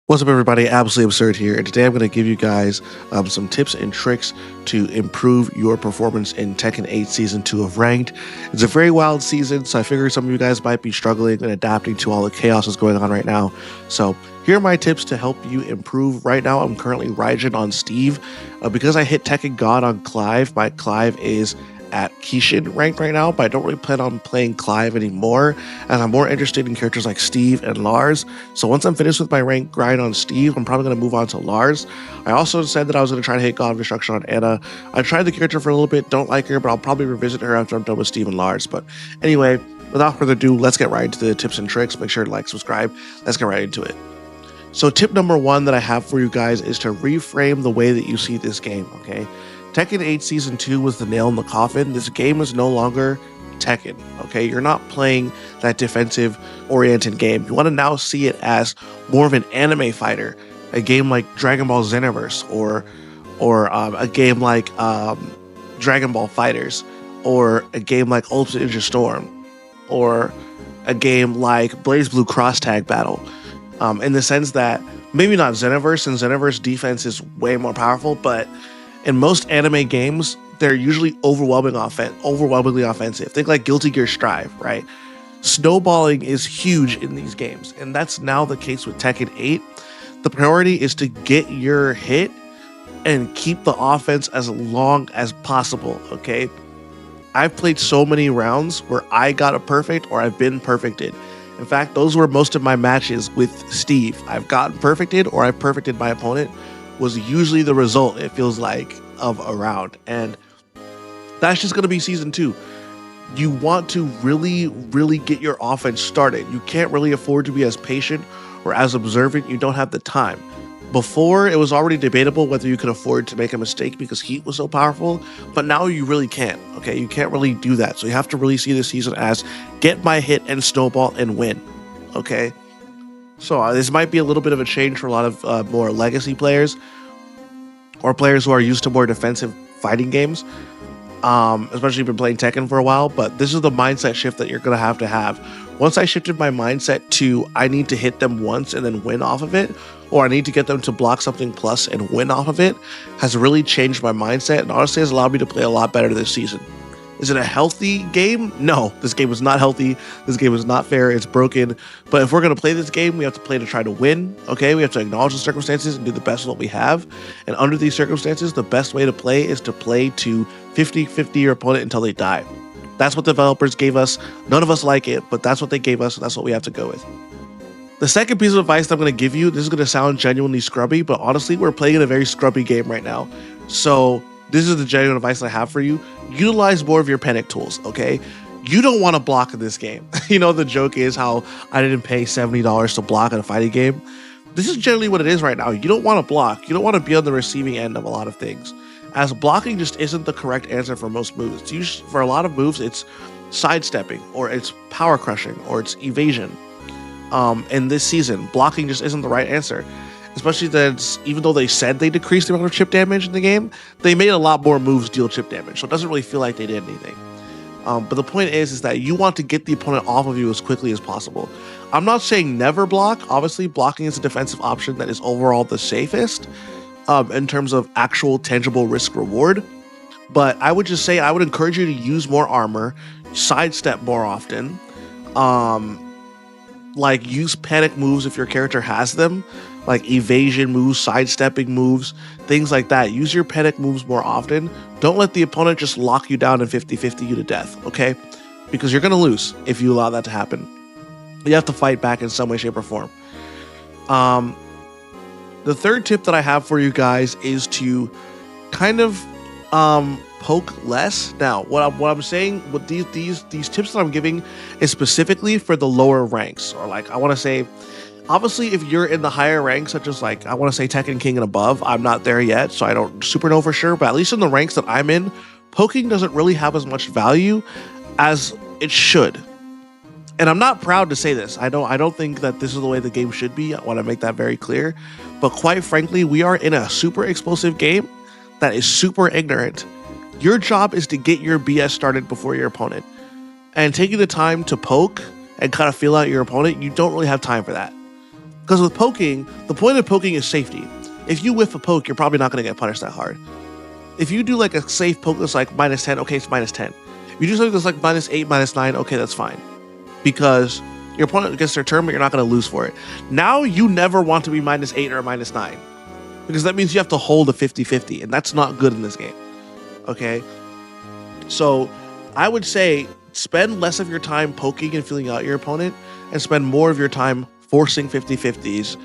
What's up, everybody? Absolutely Absurd here, and today I'm going to give you guys some tips and tricks to improve your performance in Tekken 8 Season 2 of Ranked. It's a very wild season, so I figured some of you guys might be struggling and adapting to all the chaos that's going on right now. So here are my tips to help you improve. Right now, I'm currently Raijin on Steve. Because I hit Tekken God on Clive, my Clive is at Kishin ranked right now, but I don't really plan on playing Clive anymore, and I'm more interested in characters like Steve and Lars. So once I'm finished with my rank grind on Steve, I'm probably going to move on to Lars. I also said that I was going to try to hit God of Destruction on Anna. I tried the character for a little bit, don't like her, but I'll probably revisit her after I'm done with Steve and Lars. But anyway, without further ado, let's get right into the tips and tricks. Make sure to like, subscribe. Let's get right into it. So tip number one that I have for you guys is to reframe the way that you see this game, okay? Tekken 8 Season 2 was the nail in the coffin. This game is no longer Tekken, okay? You're not playing that defensive-oriented game. You want to now see it as more of an anime fighter, a game like Dragon Ball Xenoverse, or a game like Dragon Ball Fighters, or a game like Ultimate Ninja Storm, or a game like BlazBlue Cross Tag Battle. In the sense that maybe not Xenoverse, and Xenoverse defense is way more powerful, but in most anime games, they're usually overwhelmingly offensive. Think like Guilty Gear Strive, right? Snowballing is huge in these games, and that's now the case with Tekken 8. The priority is to get your hit and keep the offense as long as possible, okay? I've played so many rounds where I got a perfect or I've been perfected. In fact, those were most of my matches with Steve. I've gotten perfected or I've perfected my opponent was usually the result, it feels like, of a round. And that's just going to be Season 2. You want to really get your offense started. You can't really afford to be as patient or as observant. You don't have the time. Before, it was already debatable whether you could afford to make a mistake because Heat was so powerful, but now you really can't, okay? You can't really do that. So you have to really see this season as get my hit and snowball and win, okay? So this might be a little bit of a change for a lot of more legacy players or players who are used to more defensive fighting games, especially if you've been playing Tekken for a while, but this is the mindset shift that you're going to have. Once I shifted my mindset to I need to hit them once and then win off of it, or I need to get them to block something plus and win off of it, has really changed my mindset and honestly has allowed me to play a lot better this season. Is it a healthy game? No, this game is not healthy. This game is not fair. It's broken. But if we're going to play this game, we have to play to try to win, okay? We have to acknowledge the circumstances and do the best of what we have. And under these circumstances, the best way to play is to play to 50-50 your opponent until they die. That's what developers gave us. None of us like it, but that's what they gave us, and that's what we have to go with. The second piece of advice that I'm going to give you, this is going to sound genuinely scrubby, but honestly, we're playing in a very scrubby game right now. So this is the genuine advice I have for you. Utilize more of your panic tools, okay? You don't want to block in this game. You know, the joke is how I didn't pay $70 to block in a fighting game. This is generally what it is right now. You don't want to block. You don't want to be on the receiving end of a lot of things, as blocking just isn't the correct answer for most moves. It's usually, for a lot of moves, it's sidestepping, or it's power crushing, or it's evasion. In this season, blocking just isn't the right answer. Especially that even though they said they decreased the amount of chip damage in the game, they made a lot more moves deal chip damage, so it doesn't really feel like they did anything. But the point is that you want to get the opponent off of you as quickly as possible. I'm not saying never block. Obviously, blocking is a defensive option that is overall the safest in terms of actual tangible risk reward. But I would just say I would encourage you to use more armor, sidestep more often, like use panic moves if your character has them, like evasion moves, sidestepping moves, things like that. Use your panic moves more often. Don't let the opponent just lock you down and 50-50 you to death, okay? Because you're going to lose if you allow that to happen. You have to fight back in some way, shape, or form. The third tip that I have for you guys is to kind of poke less. Now, what I'm saying, what these tips that I'm giving is specifically for the lower ranks, or like I want to say, obviously, if you're in the higher ranks, such as like I want to say Tekken King and above, I'm not there yet, so I don't super know for sure. But at least in the ranks that I'm in, poking doesn't really have as much value as it should. And I'm not proud to say this. I don't think that this is the way the game should be. I want to make that very clear. But quite frankly, we are in a super explosive game that is super ignorant. Your job is to get your BS started before your opponent. And taking the time to poke and kind of feel out your opponent, you don't really have time for that. Because with poking, the point of poking is safety. If you whiff a poke, you're probably not going to get punished that hard. If you do like a safe poke that's like -10, okay, it's -10. If you do something that's like -8, -9, okay, that's fine. Because your opponent gets their turn, but you're not going to lose for it. Now you never want to be -8 or -9. Because that means you have to hold a 50-50, and that's not good in this game. Okay? So I would say spend less of your time poking and feeling out your opponent, and spend more of your time forcing 50-50s.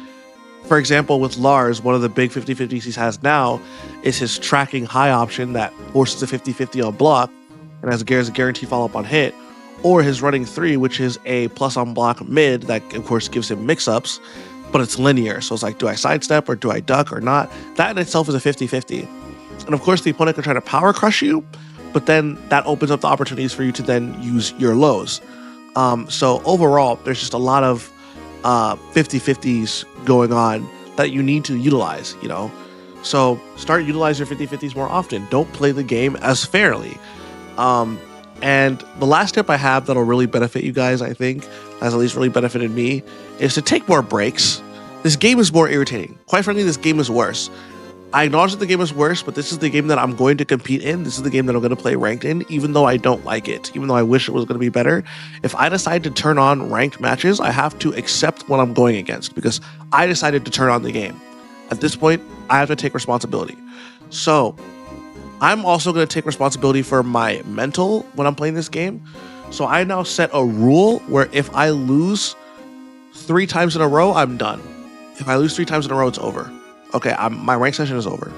For example, with Lars, one of the big 50-50s he has now is his tracking high option that forces a 50-50 on block and has a guaranteed follow-up on hit, or his running 3, which is a plus on block mid that, of course, gives him mix-ups, but it's linear. So it's like, do I sidestep or do I duck or not? That in itself is a 50-50. And of course, the opponent can try to power crush you, but then that opens up the opportunities for you to then use your lows. So overall, there's just a lot of 50-50s going on that you need to utilize, you know? So start utilizing your 50-50s more often. Don't play the game as fairly. And the last tip I have that'll really benefit you guys, I think, has at least really benefited me, is to take more breaks. This game is more irritating. Quite frankly, this game is worse. I acknowledge that the game is worse, but this is the game that I'm going to compete in. This is the game that I'm going to play ranked in, even though I don't like it, even though I wish it was going to be better. If I decide to turn on ranked matches, I have to accept what I'm going against because I decided to turn on the game. At this point, I have to take responsibility. So I'm also going to take responsibility for my mental when I'm playing this game. So I now set a rule where if I lose 3 times in a row, I'm done. If I lose 3 times in a row, it's over. Okay, my rank session is over.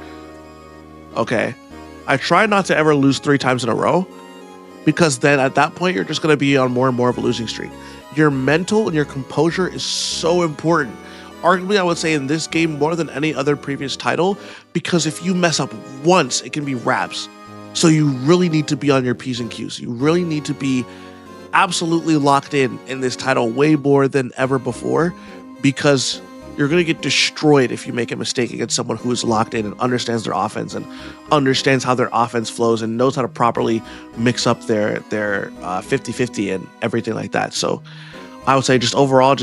Okay. I try not to ever lose 3 times in a row because then at that point, you're just going to be on more and more of a losing streak. Your mental and your composure is so important. Arguably, I would say in this game more than any other previous title, because if you mess up once, it can be wraps. So you really need to be on your P's and Q's. You really need to be absolutely locked in this title way more than ever before, because you're going to get destroyed if you make a mistake against someone who is locked in and understands their offense and understands how their offense flows and knows how to properly mix up their 50-50 and everything like that. So I would say just overall,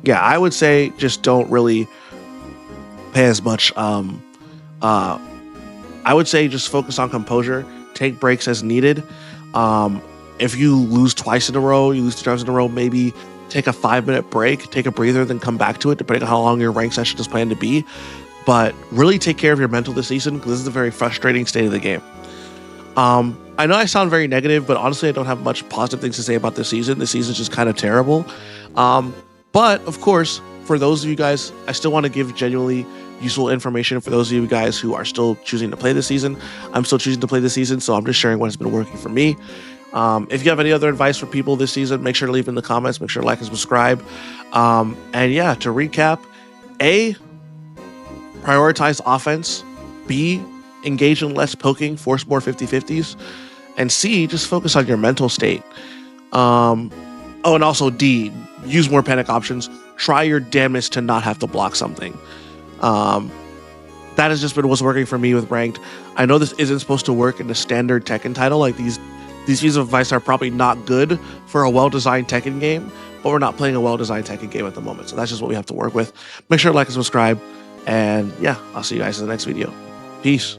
yeah, I would say just don't really pay as much. I would say just focus on composure, take breaks as needed. If you lose twice in a row, you lose 2 times in a row, maybe take a 5-minute break, take a breather, then come back to it, depending on how long your rank session is planned to be. But really take care of your mental this season, because this is a very frustrating state of the game. I know I sound very negative, but honestly, I don't have much positive things to say about this season. This season's just kind of terrible. But of course, for those of you guys, I still want to give genuinely useful information for those of you guys who are still choosing to play this season. I'm still choosing to play this season, so I'm just sharing what has been working for me. If you have any other advice for people this season, make sure to leave in the comments. Make sure to like and subscribe. And yeah, to recap, A, prioritize offense. B, engage in less poking, force more 50-50s. And C, just focus on your mental state. Oh, and also D, use more panic options. Try your damnedest to not have to block something. That has just been what's working for me with ranked. I know this isn't supposed to work in a standard Tekken title. Like these pieces of advice are probably not good for a well-designed Tekken game, but we're not playing a well-designed Tekken game at the moment. So that's just what we have to work with. Make sure to like and subscribe. And yeah, I'll see you guys in the next video. Peace.